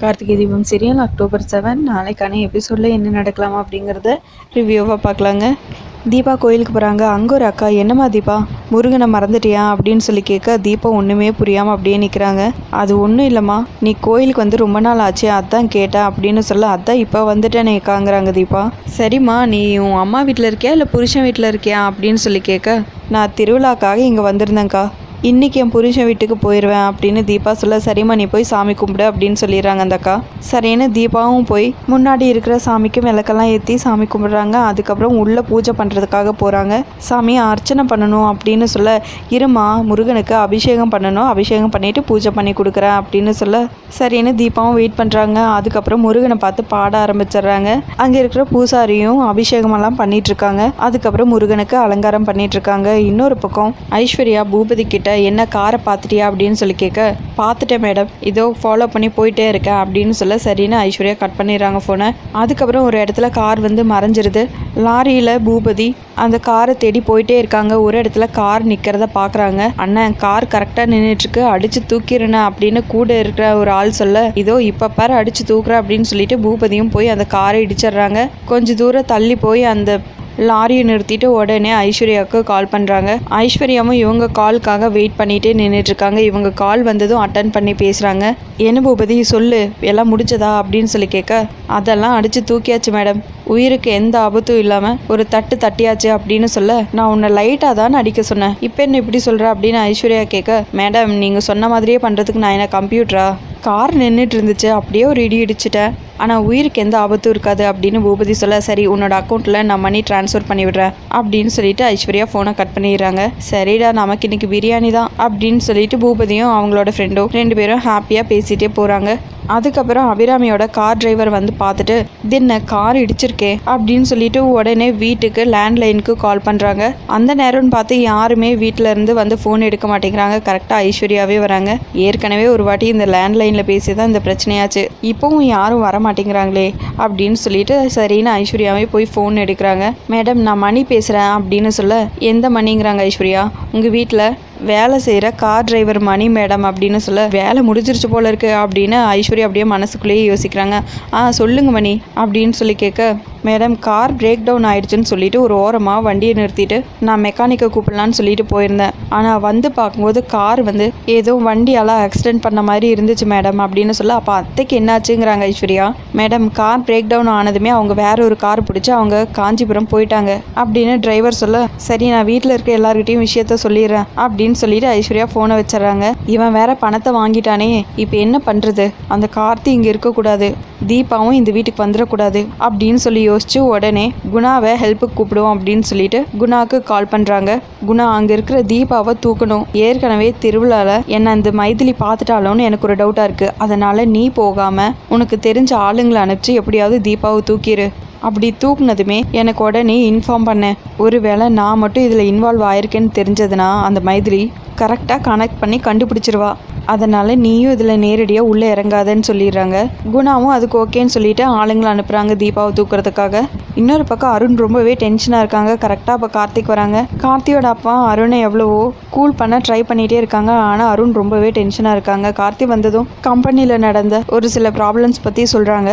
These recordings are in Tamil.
கார்த்திகை தீபம் சீரியல் அக்டோபர் 7 நாளைக்கான எபிசோடில் என்ன நடக்கலாமா அப்படிங்கிறத ரிவ்யூவாக பார்க்கலாங்க. தீபா கோயிலுக்கு போகிறாங்க. அங்கே ஒரு அக்கா, என்னம்மா தீபா முருகனை மறந்துட்டியா அப்படின்னு சொல்லி கேட்க, தீபா ஒன்றுமே புரியாமல் அப்படியே நிற்கிறாங்க. அது ஒன்றும் இல்லைம்மா, நீ கோயிலுக்கு வந்து ரொம்ப நாள் ஆச்சு, அதான் கேட்டேன் அப்படின்னு சொல்ல, அதான் இப்போ வந்துட்டேன்னு கேட்காங்கிறாங்க தீபா. சரிம்மா, நீ உன் அம்மா வீட்டில் இருக்கியா இல்லை புருஷன் வீட்டில் இருக்கியா அப்படின்னு சொல்லி கேட்க, நான் திருவிழாக்காக இங்கே வந்திருந்தேங்க்கா, இன்றைக்கி என் புருஷன் வீட்டுக்கு போயிடுவேன் அப்படின்னு தீபா சொல்ல, சரிம்மா நீ போய் சாமி கும்பிடு அப்படின்னு சொல்லிடுறாங்க அந்த அக்கா. சரின்னு தீபாவும் போய் முன்னாடி இருக்கிற சாமிக்கு விளக்கெல்லாம் ஏற்றி சாமி கும்பிட்றாங்க. அதுக்கப்புறம் உள்ளே பூஜை பண்ணுறதுக்காக போகிறாங்க. சாமியை அர்ச்சனை பண்ணணும் அப்படின்னு சொல்ல, இருமா முருகனுக்கு அபிஷேகம் பண்ணணும், அபிஷேகம் பண்ணிவிட்டு பூஜை பண்ணி கொடுக்குறேன் அப்படின்னு சொல்ல, சரின்னு தீபாவும் வெயிட் பண்ணுறாங்க. அதுக்கப்புறம் முருகனை பார்த்து பாட ஆரம்பிச்சிடுறாங்க. அங்கே இருக்கிற பூசாரியும் அபிஷேகமெல்லாம் பண்ணிகிட்ருக்காங்க. அதுக்கப்புறம் முருகனுக்கு அலங்காரம் பண்ணிகிட்ருக்காங்க. இன்னொரு பக்கம் ஐஸ்வர்யா பூபதி கிட்ட, என்ன காரை பார்த்துட்டியா அப்படின்னு சொல்லி கேட்க, பார்த்துட்டேன் மேடம், இதோ ஃபாலோ பண்ணி போயிட்டே இருக்கேன் அப்படின்னு சொல்ல, சரின்னு ஐஸ்வர்யா கட் பண்ணிடுறாங்க ஃபோனை. அதுக்கப்புறம் ஒரு இடத்துல கார் வந்து மறைஞ்சிருது. லாரியில் பூபதி அந்த காரை தேடி போயிட்டே இருக்காங்க. ஒரு இடத்துல கார் நிற்கிறத பார்க்குறாங்க. அண்ணன் கார் கரெக்டாக நின்றுட்டுருக்கு, அடித்து தூக்கிடுறேன் அப்படின்னு கூட இருக்கிற ஒரு ஆள் சொல்ல, இதோ இப்போ பாரு அடித்து தூக்குறேன் அப்படின்னு சொல்லிட்டு பூபதியும் போய் அந்த காரை இடிச்சிடுறாங்க. கொஞ்சம் தூரம் தள்ளி போய் அந்த லாரியை நிறுத்திட்டு உடனே ஐஸ்வர்யாவுக்கு கால் பண்ணுறாங்க. ஐஸ்வர்யாவும் இவங்க காலுக்காக வெயிட் பண்ணிகிட்டே நின்றுட்டுருக்காங்க. இவங்க கால் வந்ததும் அட்டன் பண்ணி பேசுகிறாங்க. என்ன பூபதி சொல்லு, எல்லாம் முடிச்சதா அப்படின்னு சொல்லி கேட்க, அதெல்லாம் அடித்து தூக்கியாச்சு மேடம், உயிருக்கு எந்த ஆபத்தும் இல்லாமல் ஒரு தட்டு தட்டியாச்சு அப்படின்னு சொல்ல, நான் உன்னை லைட்டாக தான் அடிக்க சொன்னேன், இப்போ என்ன இப்படி சொல்கிற அப்படின்னு ஐஸ்வர்யா கேட்க, மேடம் நீங்கள் சொன்ன மாதிரியே பண்ணுறதுக்கு நான் என்ன கம்ப்யூட்டரா, கார் நின்றுட்டு இருந்துச்சு, அப்படியே ஒரு இடி இடிச்சிட்டேன், ஆனால் உயிருக்கு எந்த ஆபத்தும் இருக்காது அப்படின்னு பூபதி சொல்ல, சரி உன்னோட அக்கௌண்ட்டில் நான் மணி ட்ரான்ஸ்ஃபர் பண்ணி விடுறேன் அப்படின்னு சொல்லிட்டு ஐஸ்வர்யா ஃபோனை கட் பண்ணிடுறாங்க. சரிடா நமக்கு இன்னைக்கு பிரியாணி தான் அப்படின்னு சொல்லிட்டு பூபதியும் அவங்களோட ஃப்ரெண்டும் 2 பேரும் ஹாப்பியாக பேசிகிட்டே போகிறாங்க. அதுக்கப்புறம் அபிராமியோட கார் டிரைவர் வந்து பார்த்துட்டு, தின்ன கார் இடிச்சிருக்கே அப்படின்னு சொல்லிட்டு உடனே வீட்டுக்கு லேண்ட்லைனுக்கு கால் பண்ணுறாங்க. அந்த நேரம்னு பார்த்து யாருமே வீட்டில் இருந்து வந்து ஃபோன் எடுக்க மாட்டேங்கிறாங்க. கரெக்டாக ஐஸ்வர்யாவே வராங்க. ஏற்கனவே ஒரு வாட்டி இந்த லேண்ட்லைனில் பேசி தான் இந்த பிரச்சனையாச்சு, இப்போவும் யாரும் வர மாட்டேங்கிறாங்களே அப்படின்னு சொல்லிட்டு சரின்னு ஐஸ்வர்யாவே போய் ஃபோன் எடுக்கிறாங்க. மேடம் நான் மணி பேசுகிறேன் அப்படின்னு சொல்ல, எந்த மணிங்கிறாங்க ஐஸ்வர்யா, உங்கள் வீட்டில் வேலை செய்கிற கார் டிரைவர் மணி மேடம் அப்படின்னு சொல்ல, வேலை முடிஞ்சிருச்சு போல இருக்கு அப்படின்னு ஐஸ்வர்யா அப்படியே மனசுக்குள்ளேயே யோசிக்கிறாங்க. சொல்லுங்க மணி அப்படின்னு சொல்லி கேட்க, மேடம் கார் பிரேக் டவுன் ஆயிடுச்சுன்னு சொல்லிட்டு ஒரு ஓரமாக வண்டியை நிறுத்திட்டு நான் மெக்கானிக்கை கூப்பிடலான்னு சொல்லிட்டு போயிருந்தேன். ஆனால் வந்து பார்க்கும்போது கார் வந்து ஏதோ வண்டியால் ஆக்சிடென்ட் பண்ண மாதிரி இருந்துச்சு மேடம் அப்படின்னு சொல்ல, அப்போ அத்தைக்கு என்னாச்சுங்கிறாங்க Aishwarya. Madam car break down ஆனதுமே அவங்க வேற ஒரு கார் பிடிச்சி அவங்க காஞ்சிபுரம் போயிட்டாங்க அப்படின்னு டிரைவர் சொல்ல, சரி நான் வீட்டில் இருக்க எல்லார்கிட்டையும் விஷயத்த சொல்லிடுறேன் அப்படின்னு சொல்லிட்டு ஐஸ்வர்யா ஃபோனை வச்சிடறாங்க. இவன் வேற பணத்தை வாங்கிட்டானே, இப்போ என்ன பண்ணுறது, அந்த கார்த்தி இங்கே இருக்கக்கூடாது, தீபாவும் இந்த வீட்டுக்கு வந்துடக்கூடாது அப்படின்னு சொல்லி யோசிச்சு உடனே குணாவை ஹெல்ப்புக்கு கூப்பிடுவோம் அப்படின்னு சொல்லிட்டு குணாவுக்கு கால் பண்ணுறாங்க. குணா அங்கே இருக்கிற தீபாவை தூக்கணும், ஏற்கனவே திருவிழாவில் என்னை அந்த மைதிலி பார்த்துட்டாலோன்னு எனக்கு ஒரு டவுட்டாக இருக்குது, அதனால் நீ போகாமல் உனக்கு தெரிஞ்ச ஆளுங்களை அனுப்பிச்சு எப்படியாவது தீபாவை தூக்கிடு, அப்படி தூக்குனதுமே எனக்கு உடனே இன்ஃபார்ம் பண்ணேன், ஒருவேளை நான் மட்டும் இதில் இன்வால்வ் ஆயிருக்கேன்னு தெரிஞ்சதுன்னா அந்த மைதிலி கரெக்டாக கனெக்ட் பண்ணி கண்டுபிடிச்சிருவா, அதனால் நீயும் இதில் நேரடியாக உள்ளே இறங்காதன்னு சொல்லிடுறாங்க. குணாவும் அதுக்கு ஓகேன்னு சொல்லிட்டு ஆளுங்களை அனுப்புகிறாங்க தீபாவை தூக்குறதுக்காக. இன்னொரு பக்கம் அருண் ரொம்பவே டென்ஷனாக இருக்காங்க. கரெக்டாக அப்போ கார்த்திக் வராங்க. கார்த்தியோட அப்பா அருணை எவ்வளவோ கூல் பண்ண ட்ரை பண்ணிகிட்டே இருக்காங்க. ஆனால் அருண் ரொம்பவே டென்ஷனாக இருக்காங்க. கார்த்திக் வந்ததும் கம்பெனியில் நடந்த ஒரு சில ப்ராப்ளம்ஸ் பற்றி சொல்கிறாங்க.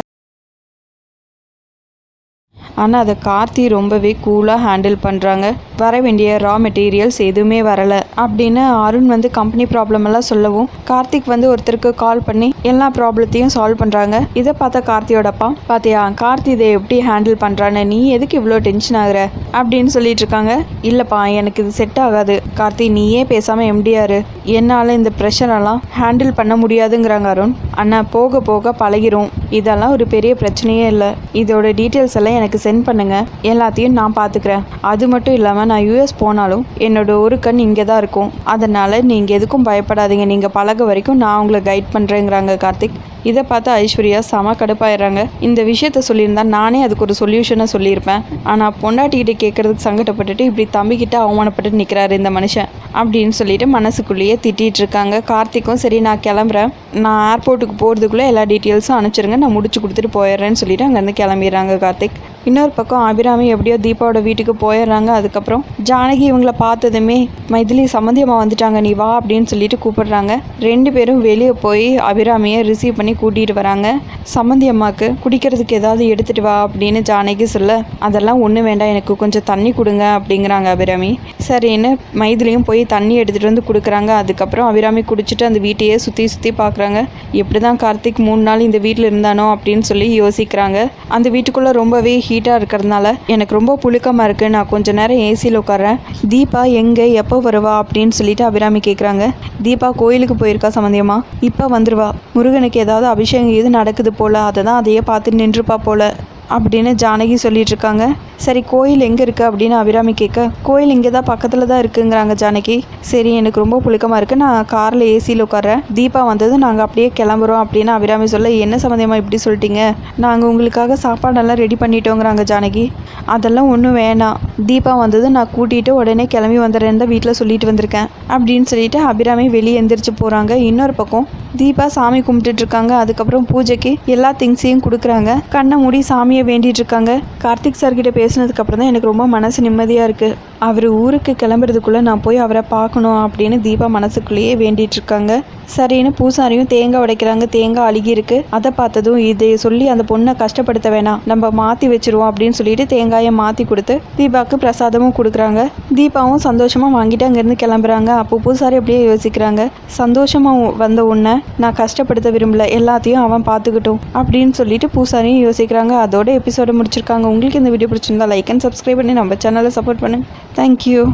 ஆனால் அதை கார்த்தி ரொம்பவே கூலாக ஹேண்டில் பண்ணுறாங்க. வர வேண்டிய ரா மெட்டீரியல்ஸ் எதுவுமே வரலை அப்படின்னு அருண் வந்து கம்பெனி ப்ராப்ளம் எல்லாம் சொல்லவும், கார்த்திக் வந்து ஒருத்தருக்கு கால் பண்ணி எல்லா ப்ராப்ளத்தையும் சால்வ் பண்ணுறாங்க. இதை பார்த்தா கார்த்தியோட அப்பா, பார்த்தியா கார்த்தி இதை எப்படி ஹேண்டில் பண்ணுறான்னு, நீ எதுக்கு இவ்வளோ டென்ஷன் ஆகுற அப்படின்னு சொல்லிட்டு இருக்காங்க. இல்லைப்பா எனக்கு இது செட் ஆகாது கார்த்தி, நீயே பேசாமல் எம்டிஆர், என்னால் இந்த ப்ரெஷரெல்லாம் ஹேண்டில் பண்ண முடியாதுங்கிறாங்க அருண். அண்ணா போக போக பழகிரும், இதெல்லாம் ஒரு பெரிய பிரச்சனையே இல்லை, இதோட டீட்டெயில்ஸ் எல்லாம் எனக்கு சென்ட் பண்ணுங்க, எல்லாத்தையும் நான் பார்த்துக்கிறேன், அது மட்டும் இல்லாமல் நான் யூஎஸ் போனாலும் என்னோட ஒரு கண் இங்கே தான் இருக்கும், அதனால் நீங்கள் எதுக்கும் பயப்படாதீங்க, நீங்கள் பழக வரைக்கும் நான் உங்களை கைட் பண்ணுறேங்கிறாங்க கார்த்திக். இதை பார்த்து ஐஸ்வர்யா செம கடுப்பாயிடுறாங்க. இந்த விஷயத்த சொல்லியிருந்தா நானே அதுக்கு ஒரு சொல்யூஷனை சொல்லியிருப்பேன், ஆனால் பொண்டாட்டிக்கிட்ட கேட்குறதுக்கு சங்கடப்பட்டுட்டு இப்படி தம்பிக்கிட்ட அவமானப்பட்டு நிற்கிறாரு இந்த மனுஷன் அப்படின்னு சொல்லிட்டு மனசுக்குள்ளேயே திட்டிகிட்டு இருக்காங்க. கார்த்திக்கும் சரி நான் கிளம்புறேன், நான் ஏர்போர்ட்டுக்கு போகிறதுக்குள்ளே எல்லா டீட்டெயில்ஸும் அனுப்பிச்சிருங்க, நான் முடிச்சு கொடுத்துட்டு போயிடுறேன்னு சொல்லிட்டு அங்கேருந்து கிளம்பிடுறாங்க கார்த்திக். இன்னொரு பக்கம் அபிராமி எப்படியோ தீபாவோட வீட்டுக்கு போயிடுறாங்க. அதுக்கப்புறம் ஜானகி இவங்கள பார்த்ததுமே மைதிலி சம்மந்தியமாக வந்துட்டாங்க, நீ வா அப்படின்னு சொல்லிட்டு கூப்பிடுறாங்க. 2 பேரும் வெளியே போய் அபிராமியை ரிசீவ் பண்ணி கூட்டிகிட்டு வராங்க. சம்மந்தி அம்மாவுக்கு குடிக்கிறதுக்கு ஏதாவது எடுத்துகிட்டு வா அப்படின்னு ஜானகி சொல்ல, அதெல்லாம் ஒன்றும் வேண்டாம், எனக்கு கொஞ்சம் தண்ணி கொடுங்க அப்படிங்கிறாங்க அபிராமி. சரின்னு மைதிலையும் போய் தண்ணி எடுத்துகிட்டு வந்து கொடுக்குறாங்க. அதுக்கப்புறம் அபிராமி குடிச்சிட்டு அந்த வீட்டையே சுற்றி பார்க்குறாங்க. எப்படி தான் கார்த்திக் 3 நாள் இந்த வீட்டில் இருந்தானோ அப்படின்னு சொல்லி யோசிக்கிறாங்க. அந்த வீட்டுக்குள்ளே ரொம்பவே ஹீட்டாக இருக்கிறதுனால எனக்கு ரொம்ப புழுக்கமாக இருக்குது, நான் கொஞ்சம் நேரம் ஏசியில் உட்காறேன். தீபா எங்கே, எப்போ வருவா அப்படின்னு சொல்லிட்டு அபிராமி கேட்குறாங்க. தீபா கோயிலுக்கு போயிருக்கா சம்மந்தியம்மா, இப்போ வந்துருவா. முருகனுக்கு ஏதாவது அபிஷேகம் எது நடக்குது போல், அதை தான் அதையே பார்த்து நின்றுப்பா போல் அப்படின்னு ஜானகி சொல்லிட்டு இருக்காங்க. சரி கோயில் எங்கே இருக்குது அப்படின்னு அபிராமி கேட்க, கோயில் இங்கே தான் பக்கத்தில் தான் இருக்குங்கிறாங்க ஜானகி. சரி எனக்கு ரொம்ப புழுக்கமாக இருக்குது, நான் காரில் ஏசியில் உட்கார்றேன், தீபா வந்தது நாங்கள் அப்படியே கிளம்புறோம் அப்படின்னு அபிராமி சொல்ல, என்ன சம்மந்தமாக இப்படி சொல்லிட்டீங்க, நாங்கள் உங்களுக்காக சாப்பாடெல்லாம் ரெடி பண்ணிட்டோங்கிறாங்க ஜானகி. அதெல்லாம் ஒன்றும் வேணாம், தீபா வந்தது நான் கூட்டிகிட்டு உடனே கிளம்பி வந்துடுறேன்னு தான் வீட்டில் சொல்லிட்டு வந்திருக்கேன் அப்படின்னு சொல்லிட்டு அபிராமி வெளியே எந்திரிச்சு போகிறாங்க. இன்னொரு பக்கம் தீபா சாமி கும்பிட்டுட்டு இருக்காங்க. அதுக்கப்புறம் பூஜைக்கு எல்லா திங்ஸையும் கொடுக்குறாங்க. கண்ணை மூடி சாமியை வேண்டிட்டு இருக்காங்க. கார்த்திக் சார் கிட்ட பேசினதுக்கப்புறம் தான் எனக்கு ரொம்ப மனசு நிம்மதியாக இருக்குது. அவர் ஊருக்கு கிளம்புறதுக்குள்ளே நான் போய் அவரை பார்க்கணும் அப்படின்னு தீபா மனசுக்குள்ளேயே வேண்டிட்டு இருக்காங்க. சரின்னு பூசாரியும் தேங்காய் உடைக்கிறாங்க. தேங்காய் அழுகி இருக்கு. அதை பார்த்ததும் இதை சொல்லி அந்த பொண்ணை கஷ்டப்படுத்த வேணாம், நம்ம மாற்றி வச்சிருவோம் அப்படின்னு சொல்லிட்டு தேங்காயை மாற்றி கொடுத்து தீபாவுக்கு பிரசாதமும் கொடுக்குறாங்க. தீபாவும் சந்தோஷமாக வாங்கிட்டு அங்கேருந்து கிளம்புறாங்க. அப்போ பூசாரி அப்படியே யோசிக்கிறாங்க, சந்தோஷமாக வந்த உன்னை நான் கஷ்டப்படுத்த விரும்பல, எல்லாத்தையும் அவன் பார்த்துக்கிட்டும் அப்படின்னு சொல்லிட்டு பூசாரியும் யோசிக்கிறாங்க. அதோட எபிசோட முடிச்சிருக்காங்க. உங்களுக்கு இந்த வீடியோ பிடிச்சிருந்தா லைக் அண்ட் சப்ஸ்கிரைப் பண்ணி நம்ம சேனலை சப்போர்ட் பண்ணுங்க. தேங்க்யூ.